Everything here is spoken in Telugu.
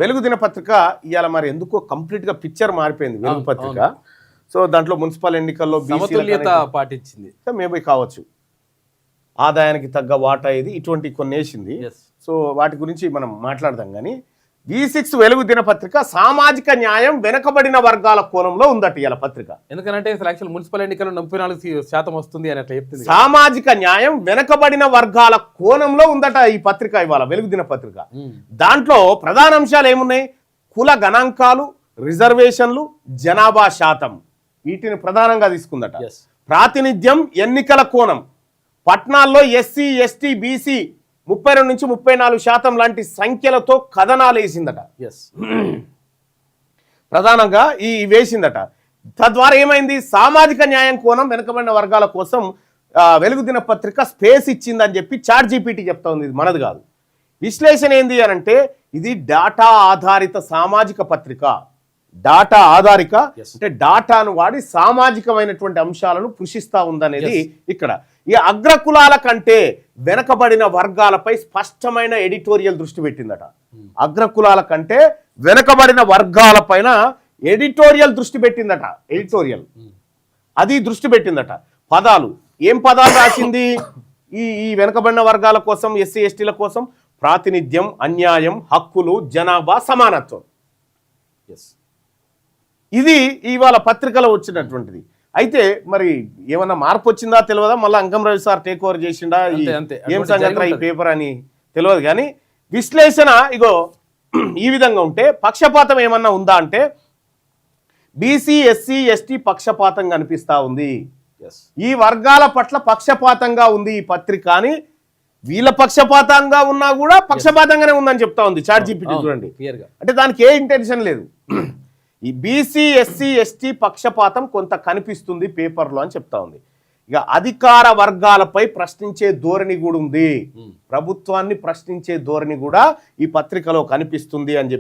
వెలుగు దినపత్రిక ఇవాళ మరి ఎందుకో కంప్లీట్ గా పిక్చర్ మారిపోయింది వెలుగు పత్రిక. సో దాంట్లో మున్సిపల్ ఎన్నికల్లో సమతుల్యత పాటించింది మేబీ కావచ్చు, ఆదాయానికి తగ్గ వాటా ఇది ఇటువంటి కొన్ని వేసింది. సో వాటి గురించి మనం మాట్లాడదాం. కానీ V6 వెలుగు దినపత్రిక సామాజిక న్యాయం వెనకబడిన వర్గాల కోణంలో ఉందట ఇలా పత్రిక. ఎందుకంటే మున్సిపల్ ఎన్నికల్లో 44% వస్తుంది అని అట్లా చెప్తుంది. సామాజిక న్యాయం వెనకబడిన వర్గాల కోణంలో ఉందట ఈ పత్రిక ఇవాళ వెలుగు దినపత్రిక. దాంట్లో ప్రధాన అంశాలు ఏమున్నాయి? కుల గణాంకాలు, రిజర్వేషన్లు, జనాభా శాతం, వీటిని ప్రధానంగా తీసుకుందట. ప్రాతినిధ్యం, ఎన్నికల కోణం, పట్నాల్లో SC ST BC 32 నుంచి 34% లాంటి సంఖ్యలతో కథనాలు వేసిందట. ప్రధానంగా ఈ వేసిందట. తద్వారా ఏమైంది? సామాజిక న్యాయం కోణం వెనుకబడిన వర్గాల కోసం వెలుగు దినపత్రిక స్పేస్ ఇచ్చిందని చెప్పి ChatGPT చెప్తా ఉంది. ఇది మనది కాదు. విశ్లేషణ ఏంది అనంటే ఇది డాటా ఆధారిత సామాజిక పత్రిక. డాటా ఆధారిక అంటే డాటాను వాడి సామాజికమైనటువంటి అంశాలను కృషిస్తా ఉందనేది ఇక్కడ. ఈ అగ్రకులాల కంటే వెనకబడిన వర్గాలపై స్పష్టమైన ఎడిటోరియల్ దృష్టి పెట్టిందట. అగ్రకులాల కంటే వెనకబడిన వర్గాలపైన ఎడిటోరియల్ దృష్టి పెట్టిందట. ఎడిటోరియల్ అది దృష్టి పెట్టిందట. పదాలు, ఏం పదాలు రాసింది? ఈ వెనకబడిన వర్గాల కోసం, SC STల కోసం ప్రాతినిధ్యం, అన్యాయం, హక్కులు, జనాభా, సమానత్వం. ఇది ఇవాళ పత్రికలో వచ్చినటువంటిది. అయితే మరి ఏమన్నా మార్పు వచ్చిందా తెలియదా? మళ్ళీ అంకం రవి సార్ టేక్ ఓవర్ చేసిండా, ఏం సంగతి ఈ పేపర్ అని తెలియదు. కానీ విశ్లేషణ ఇగో ఈ విధంగా ఉంటే, పక్షపాతం ఏమన్నా ఉందా అంటే BC SC ST పక్షపాతం కనిపిస్తా ఉంది. ఈ వర్గాల పట్ల పక్షపాతంగా ఉంది ఈ పత్రిక అని, వీళ్ళ పక్షపాతంగా ఉన్నా కూడా పక్షపాతంగానే ఉందని చెప్తా ఉంది ChatGPT. చూడండి, అంటే దానికి ఏ ఇంటెన్షన్ లేదు. ఈ BC SC ST పక్షపాతం కొంత కనిపిస్తుంది పేపర్లో అని చెప్తా ఉంది. ఇక అధికార వర్గాలపై ప్రశ్నించే ధోరణి కూడా ఉంది, ప్రభుత్వాన్ని ప్రశ్నించే ధోరణి కూడా ఈ పత్రికలో కనిపిస్తుంది అని చెప్పి